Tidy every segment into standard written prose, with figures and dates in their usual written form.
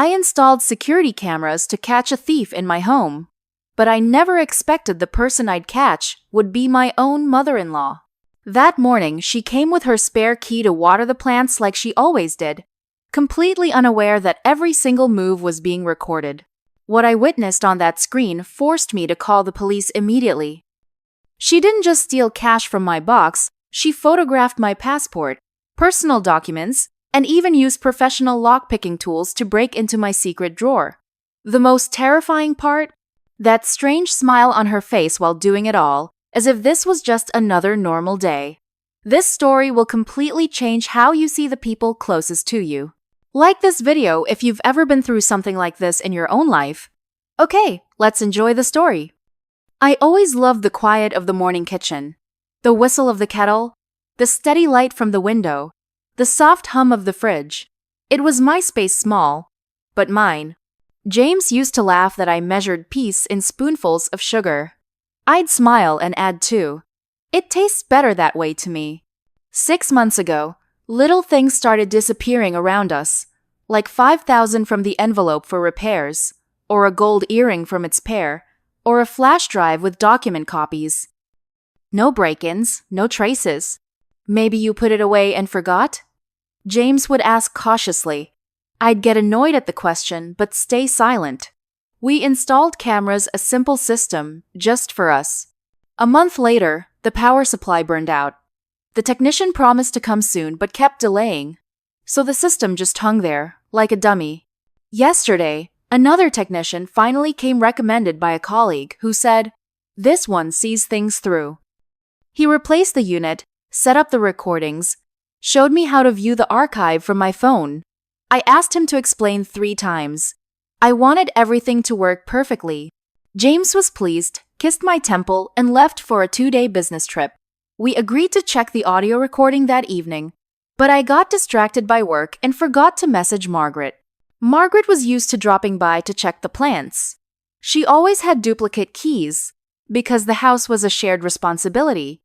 I installed security cameras to catch a thief in my home. But I never expected the person I'd catch would be my own mother-in-law. That morning, she came with her spare key to water the plants like she always did, completely unaware that every single move was being recorded. What I witnessed on that screen forced me to call the police immediately. She didn't just steal cash from my box, she photographed my passport, personal documents, and even used professional lockpicking tools to break into my secret drawer. The most terrifying part? That strange smile on her face while doing it all, as if this was just another normal day. This story will completely change how you see the people closest to you. Like this video if you've ever been through something like this in your own life. Okay, let's enjoy the story. I always loved the quiet of the morning kitchen. The whistle of the kettle, the steady light from the window, the soft hum of the fridge. It was my space small, but mine. James used to laugh that I measured peace in spoonfuls of sugar. I'd smile and add 2. It tastes better that way to me. 6 months ago, little things started disappearing around us, like $5,000 from the envelope for repairs, or a gold earring from its pair, or a flash drive with document copies. No break-ins, no traces. Maybe you put it away and forgot? James would ask cautiously. I'd get annoyed at the question, but stay silent. We installed cameras, a simple system, just for us. A month later, the power supply burned out. The technician promised to come soon but kept delaying. So the system just hung there, like a dummy. Yesterday, another technician finally came recommended by a colleague who said, "This one sees things through." He replaced the unit, set up the recordings, showed me how to view the archive from my phone. I asked him to explain 3 times. I wanted everything to work perfectly. James was pleased, kissed my temple, and left for a 2-day business trip. We agreed to check the audio recording that evening, but I got distracted by work and forgot to message Margaret. Margaret was used to dropping by to check the plants. She always had duplicate keys, because the house was a shared responsibility.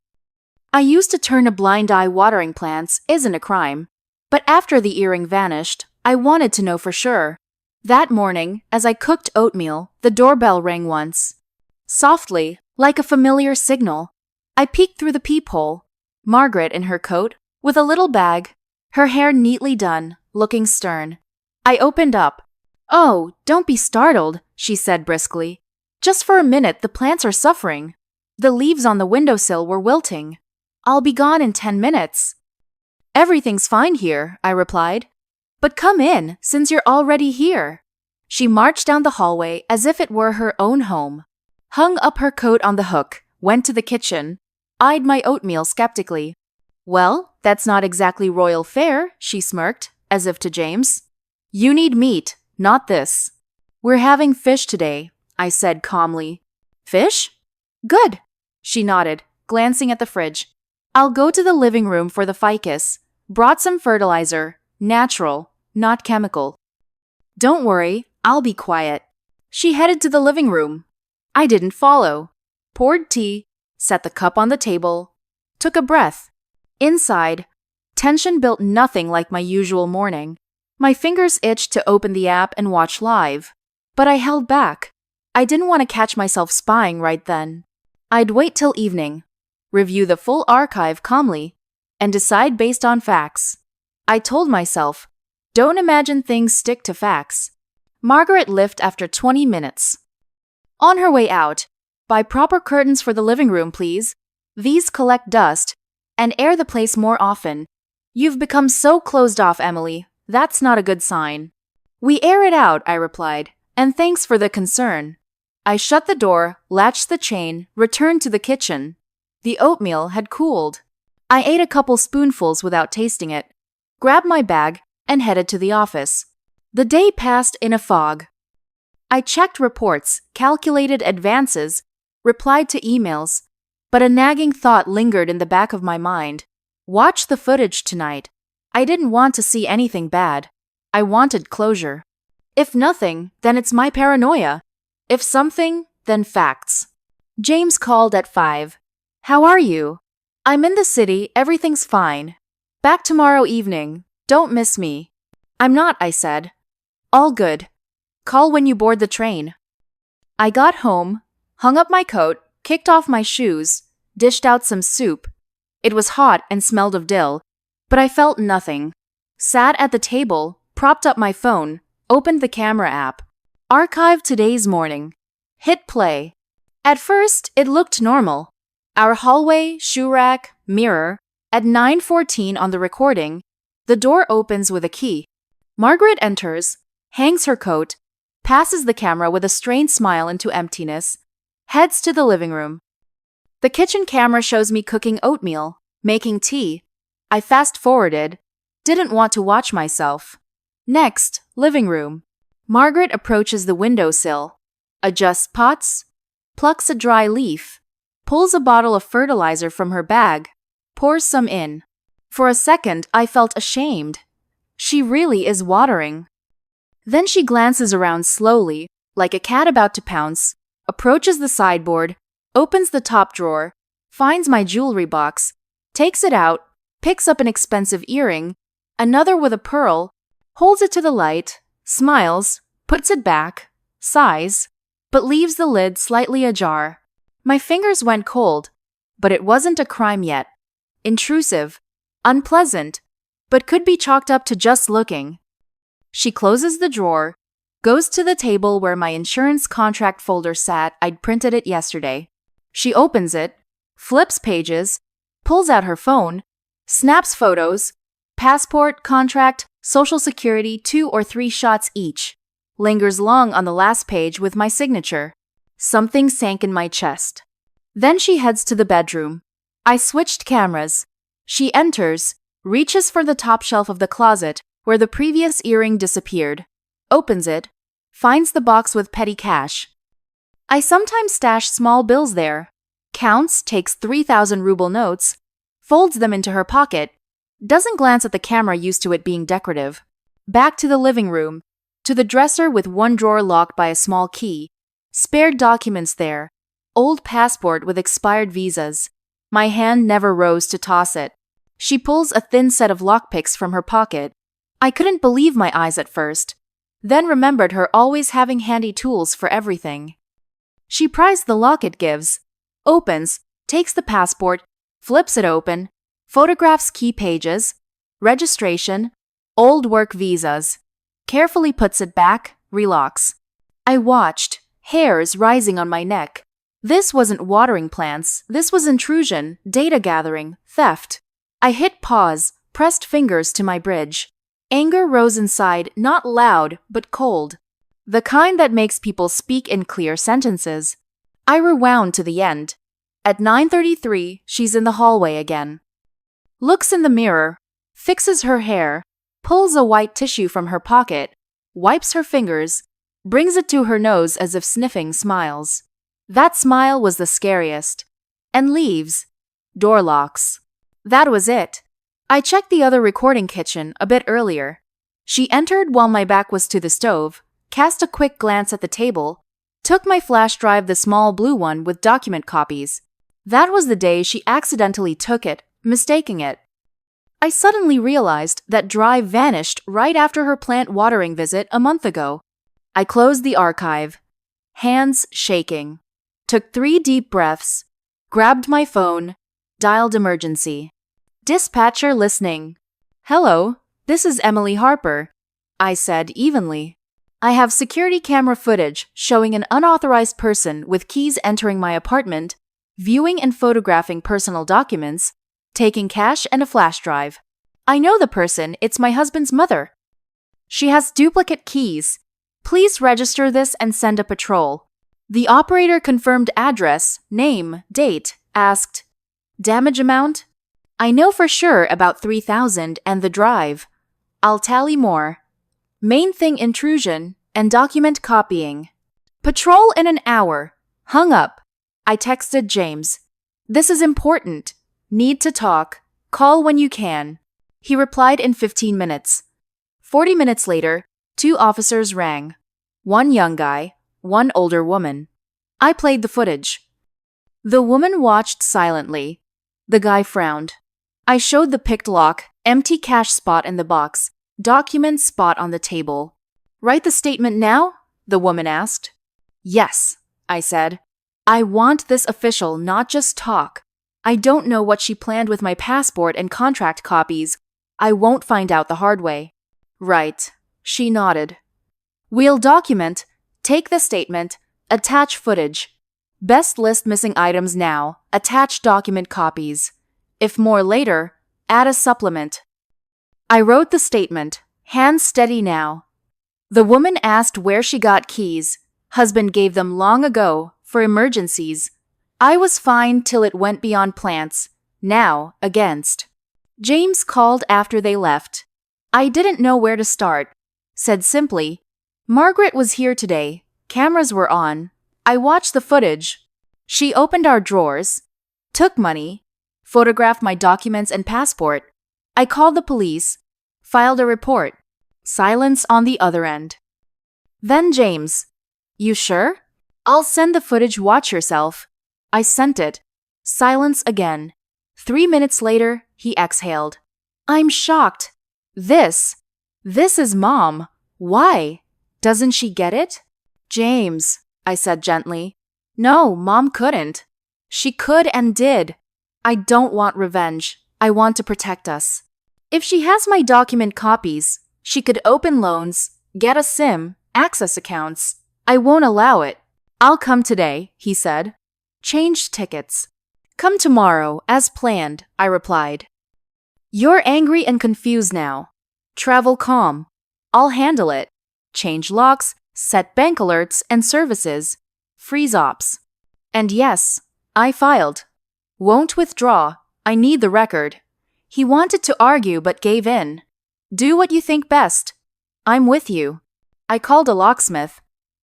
I used to turn a blind eye. Watering plants isn't a crime. But after the earring vanished, I wanted to know for sure. That morning, as I cooked oatmeal, the doorbell rang once. Softly, like a familiar signal. I peeked through the peephole. Margaret in her coat, with a little bag, her hair neatly done, looking stern. I opened up. "Oh, don't be startled," she said briskly. "Just for a minute, the plants are suffering. The leaves on the windowsill were wilting. I'll be gone in 10 minutes. "Everything's fine here," I replied. "But come in, since you're already here." She marched down the hallway as if it were her own home. Hung up her coat on the hook, went to the kitchen, eyed my oatmeal skeptically. "Well, that's not exactly royal fare," she smirked, as if to James. "You need meat, not this." "We're having fish today," I said calmly. "Fish? Good." She nodded, glancing at the fridge. "I'll go to the living room for the ficus. Brought some fertilizer, natural, not chemical." "Don't worry, I'll be quiet." She headed to the living room. I didn't follow. Poured tea, set the cup on the table, took a breath. Inside, tension built nothing like my usual morning. My fingers itched to open the app and watch live. But I held back. I didn't want to catch myself spying right then. I'd wait till evening, review the full archive calmly, and decide based on facts. I told myself, don't imagine things stick to facts. Margaret left after 20 minutes. On her way out, "Buy proper curtains for the living room, please. These collect dust, and air the place more often. You've become so closed off, Emily. That's not a good sign." "We air it out," I replied, "and thanks for the concern." I shut the door, latched the chain, returned to the kitchen. The oatmeal had cooled. I ate a couple spoonfuls without tasting it, grabbed my bag, and headed to the office. The day passed in a fog. I checked reports, calculated advances, replied to emails, but a nagging thought lingered in the back of my mind. Watch the footage tonight. I didn't want to see anything bad. I wanted closure. If nothing, then it's my paranoia. If something, then facts. James called at 5. "How are you?" "I'm in the city, everything's fine. Back tomorrow evening. Don't miss me." "I'm not," I said. All good. Call when you board the train. I got home, hung up my coat, kicked off my shoes, dished out some soup. It was hot and smelled of dill, but I felt nothing. Sat at the table, propped up my phone, opened the camera app. Archived today's morning. Hit play. At first, it looked normal. Our hallway, shoe rack, mirror. At 9:14 on the recording, the door opens with a key. Margaret enters, hangs her coat, passes the camera with a strained smile into emptiness, heads to the living room. The kitchen camera shows me cooking oatmeal, making tea. I fast-forwarded, didn't want to watch myself. Next, living room. Margaret approaches the windowsill, adjusts pots, plucks a dry leaf, pulls a bottle of fertilizer from her bag, pours some in. For a second, I felt ashamed. She really is watering. Then she glances around slowly, like a cat about to pounce, approaches the sideboard, opens the top drawer, finds my jewelry box, takes it out, picks up an expensive earring, another with a pearl, holds it to the light, smiles, puts it back, sighs, but leaves the lid slightly ajar. My fingers went cold, but it wasn't a crime yet. Intrusive, unpleasant, but could be chalked up to just looking. She closes the drawer, goes to the table where my insurance contract folder sat. I'd printed it yesterday. She opens it, flips pages, pulls out her phone, snaps photos, passport, contract, social security, 2 or 3 shots each. Lingers long on the last page with my signature. Something sank in my chest. Then she heads to the bedroom. I switched cameras. She enters, reaches for the top shelf of the closet where the previous earring disappeared, opens it, finds the box with petty cash. I sometimes stash small bills there. Counts, takes 3,000 ruble notes, folds them into her pocket, doesn't glance at the camera used to it being decorative. Back to the living room, to the dresser with one drawer locked by a small key. Spared documents there. Old passport with expired visas. My hand never rose to toss it. She pulls a thin set of lockpicks from her pocket. I couldn't believe my eyes at first, then remembered her always having handy tools for everything. She pries the lock it gives, opens, takes the passport, flips it open, photographs key pages, registration, old work visas, carefully puts it back, relocks. I watched, hairs rising on my neck. This wasn't watering plants, this was intrusion, data gathering, theft. I hit pause, pressed fingers to my bridge. Anger rose inside, not loud, but cold. The kind that makes people speak in clear sentences. I rewound to the end. At 9:33, she's in the hallway again. Looks in the mirror, fixes her hair, pulls a white tissue from her pocket, wipes her fingers, brings it to her nose as if sniffing, smiles. That smile was the scariest. And leaves. Door locks. That was it. I checked the other recording kitchen a bit earlier. She entered while my back was to the stove, cast a quick glance at the table, took my flash drive, the small blue one with document copies. That was the day she accidentally took it, mistaking it. I suddenly realized that drive vanished right after her plant watering visit a month ago. I closed the archive, hands shaking, took 3 deep breaths, grabbed my phone, dialed emergency. Dispatcher listening. Hello, this is Emily Harper, I said evenly. I have security camera footage showing an unauthorized person with keys entering my apartment, viewing and photographing personal documents, taking cash and a flash drive. I know the person, it's my husband's mother. She has duplicate keys. Please register this and send a patrol. The operator confirmed address, name, date, asked, damage amount? I know for sure about 3,000 and the drive. I'll tally more. Main thing intrusion and document copying. Patrol in an hour. Hung up. I texted James. This is important. Need to talk. Call when you can. He replied in 15 minutes. 40 minutes later, 2 officers rang. One young guy, one older woman. I played the footage. The woman watched silently. The guy frowned. I showed the picked lock, empty cash spot in the box, document spot on the table. Write the statement now? The woman asked. Yes, I said. I want this official, not just talk. I don't know what she planned with my passport and contract copies. I won't find out the hard way. Right. She nodded. We'll document, take the statement, attach footage. Best list missing items now, attach document copies. If more later, add a supplement. I wrote the statement, hands steady now. The woman asked where she got keys. Husband gave them long ago, for emergencies. I was fine till it went beyond plants. Now, against. James called after they left. I didn't know where to start. Said simply, Margaret was here today. Cameras were on. I watched the footage. She opened our drawers, took money, photographed my documents and passport. I called the police, filed a report. Silence on the other end. Then James, you sure? I'll send the footage, watch yourself. I sent it. Silence again. 3 minutes later, he exhaled. I'm shocked. This is Mom. Why? Doesn't she get it? James, I said gently. No, Mom couldn't. She could and did. I don't want revenge. I want to protect us. If she has my document copies, she could open loans, get a SIM, access accounts. I won't allow it. I'll come today, he said. Changed tickets. Come tomorrow, as planned, I replied. You're angry and confused now. Travel calm. I'll handle it. Change locks, set bank alerts and services. Freeze ops. And yes, I filed. Won't withdraw. I need the record. He wanted to argue but gave in. Do what you think best. I'm with you. I called a locksmith.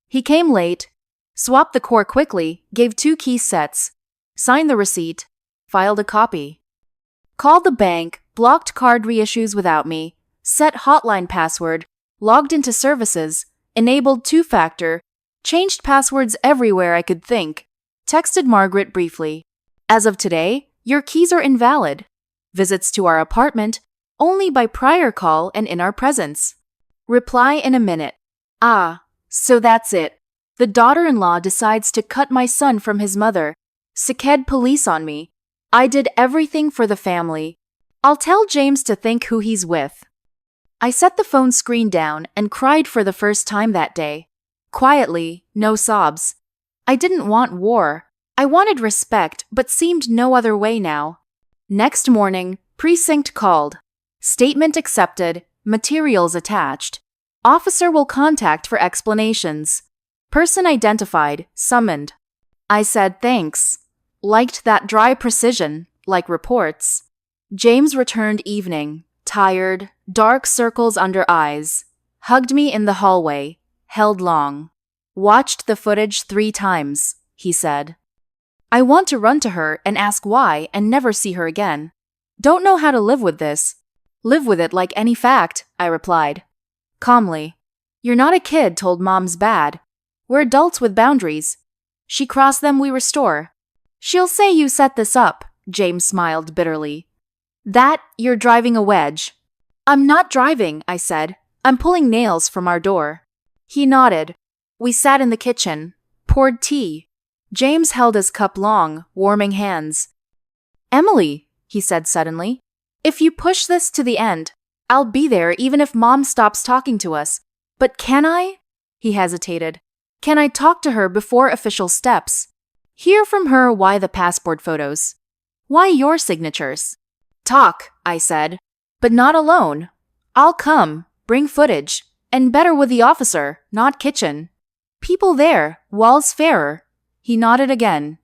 He came late, swapped the core quickly, gave 2 key sets, signed the receipt, filed a copy. Called the bank, blocked card reissues without me, set hotline password, logged into services, enabled 2-factor, changed passwords everywhere I could think, texted Margaret briefly. As of today, your keys are invalid. Visits to our apartment only by prior call and in our presence. Reply in a minute. Ah, so that's it. The daughter-in-law decides to cut my son from his mother. Sickhead police on me. I did everything for the family. I'll tell James to think who he's with. I set the phone screen down and cried for the first time that day. Quietly, no sobs. I didn't want war. I wanted respect, but seemed no other way now. Next morning, precinct called. Statement accepted, materials attached. Officer will contact for explanations. Person identified, summoned. I said thanks. Liked that dry precision, like reports. James returned evening, tired, dark circles under eyes. Hugged me in the hallway, held long. Watched the footage 3 times, he said. I want to run to her and ask why and never see her again. Don't know how to live with this. Live with it like any fact, I replied. Calmly. You're not a kid told Mom's bad. We're adults with boundaries. She crossed them, we restore. She'll say you set this up, James smiled bitterly. That, you're driving a wedge. I'm not driving, I said. I'm pulling nails from our door. He nodded. We sat in the kitchen, poured tea. James held his cup long, warming hands. Emily, he said suddenly, if you push this to the end, I'll be there even if Mom stops talking to us. But can I? He hesitated. Can I talk to her before official steps? Hear from her why the passport photos? Why your signatures? Talk, I said. But not alone. I'll come, bring footage, and better with the officer, not kitchen. People there, walls fairer. He nodded again.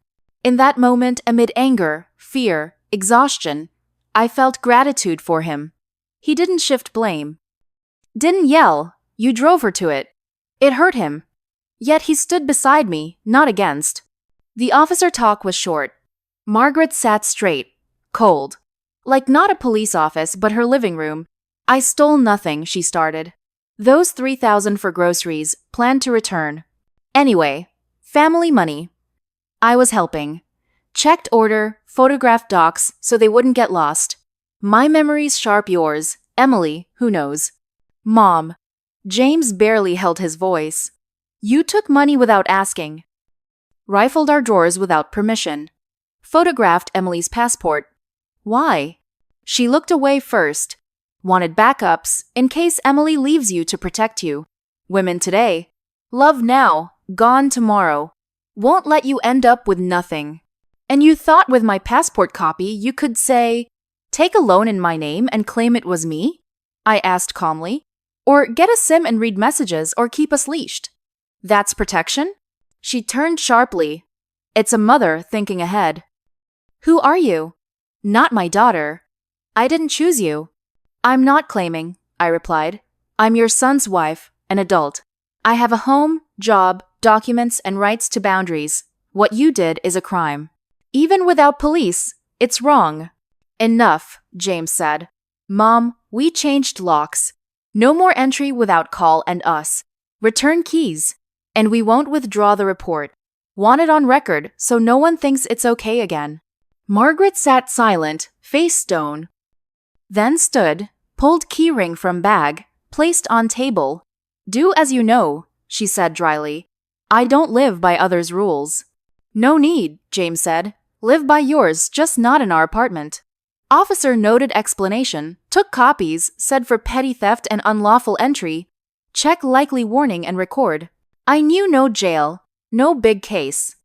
In that moment, amid anger, fear, exhaustion, I felt gratitude for him. He didn't shift blame. Didn't yell. You drove her to it. It hurt him. Yet he stood beside me, not against. The officer talk was short. Margaret sat straight, cold. Like not a police office, but her living room. I stole nothing, she started. Those $3,000 for groceries, planned to return. Anyway, family money. I was helping. Checked order, photographed docs so they wouldn't get lost. My memory's sharp, yours. Emily, who knows? Mom. James barely held his voice. You took money without asking. Rifled our drawers without permission. Photographed Emily's passport. Why? She looked away first. Wanted backups in case Emily leaves you to protect you. Women today. Love now, gone tomorrow. Won't let you end up with nothing. And you thought with my passport copy you could say, take a loan in my name and claim it was me? I asked calmly. Or get a SIM and read messages or keep us leashed. That's protection? She turned sharply. It's a mother thinking ahead. Who are you? Not my daughter. I didn't choose you. I'm not claiming, I replied. I'm your son's wife, an adult. I have a home, job, documents, and rights to boundaries. What you did is a crime. Even without police, it's wrong. Enough, James said. Mom, we changed locks. No more entry without call and us. Return keys. And we won't withdraw the report. Want it on record so no one thinks it's okay again. Margaret sat silent, face stone. Then stood, pulled keyring from bag, placed on table. Do as you know, she said dryly. I don't live by others' rules. No need, James said. Live by yours, just not in our apartment. Officer noted explanation, took copies, said for petty theft and unlawful entry. Check likely warning and record. I knew no jail, no big case.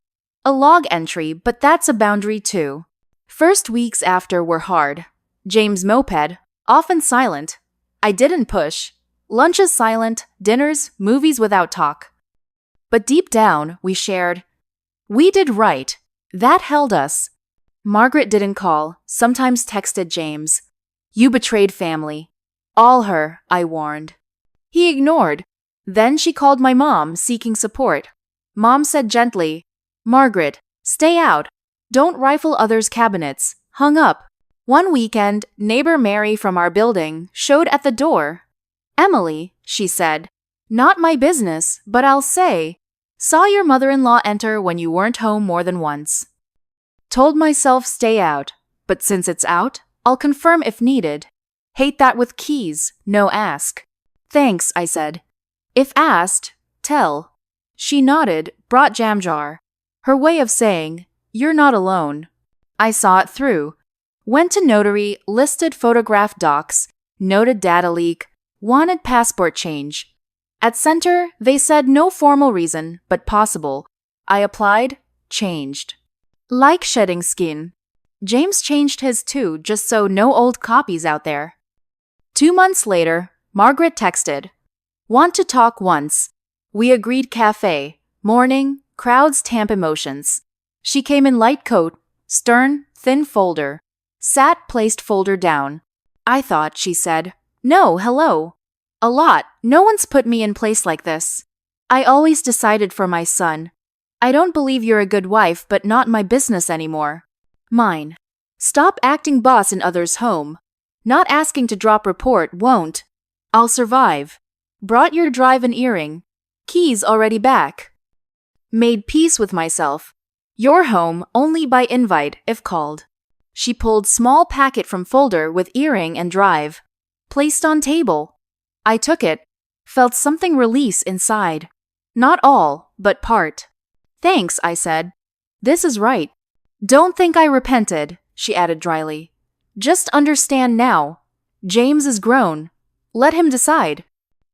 A log entry, but that's a boundary too. First weeks after were hard. James moped, often silent. I didn't push. Lunches silent, dinners, movies without talk. But deep down, we shared. We did right. That held us. Margaret didn't call, sometimes texted James. You betrayed family. All her, I warned. He ignored. Then she called my mom, seeking support. Mom said gently, Margaret, stay out. Don't rifle others' cabinets. Hung up. One weekend, neighbor Mary from our building showed at the door. Emily, she said, not my business, but I'll say, saw your mother-in-law enter when you weren't home more than once. Told myself stay out, but since it's out, I'll confirm if needed. Hate that with keys, no ask. Thanks, I said. If asked, tell. She nodded, brought jam jar. Her way of saying, you're not alone. I saw it through. Went to notary, listed photograph docs, noted data leak, wanted passport change. At center, they said no formal reason, but possible. I applied, changed. Like shedding skin. James changed his too, just so no old copies out there. 2 months later, Margaret texted. Want to talk once. We agreed cafe. Morning, crowds tamp emotions. She came in light coat, stern, thin folder. Sat, placed folder down. I thought, she said. No, hello. A lot. No one's put me in place like this. I always decided for my son. I don't believe you're a good wife, but not my business anymore. Mine. Stop acting boss in others' home. Not asking to drop report, won't. I'll survive. Brought your drive and earring. Keys already back. Made peace with myself. Your home only by invite if called. She pulled small packet from folder with earring and drive. Placed on table. I took it. Felt something release inside. Not all, but part. Thanks, I said. This is right. Don't think I repented, she added dryly. Just understand now. James is grown. Let him decide.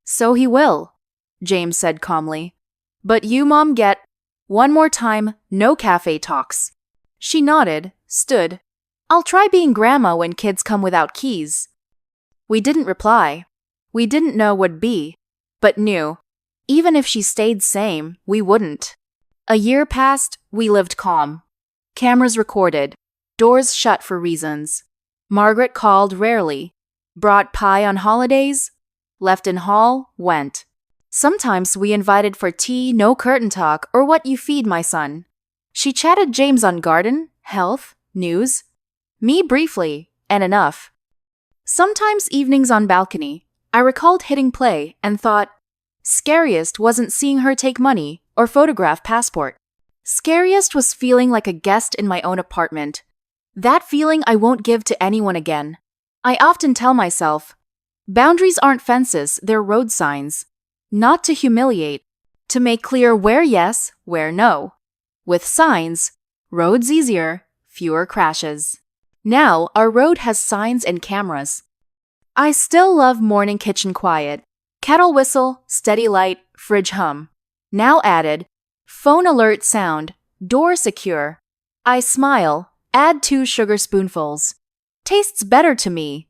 So he will, James said calmly. But you, Mom, get. One more time, no cafe talks. She nodded, stood. I'll try being grandma when kids come without keys. We didn't reply. We didn't know what'd be, but knew. Even if she stayed same, we wouldn't. A year passed, we lived calm. Cameras recorded. Doors shut for reasons. Margaret called rarely. Brought pie on holidays. Left in hall, went. Sometimes we invited for tea, no curtain talk, or what you feed my son. She chatted James on garden, health, news. Me briefly, and enough. Sometimes evenings on balcony, I recalled hitting play and thought, scariest wasn't seeing her take money or photograph passport. Scariest was feeling like a guest in my own apartment. That feeling I won't give to anyone again. I often tell myself, boundaries aren't fences, they're road signs. Not to humiliate. To make clear where yes, where no. With signs, roads easier, fewer crashes. Now, our road has signs and cameras. I still love morning kitchen quiet. Kettle whistle, steady light, fridge hum. Now added, phone alert sound, door secure. I smile, add 2 sugar spoonfuls. Tastes better to me.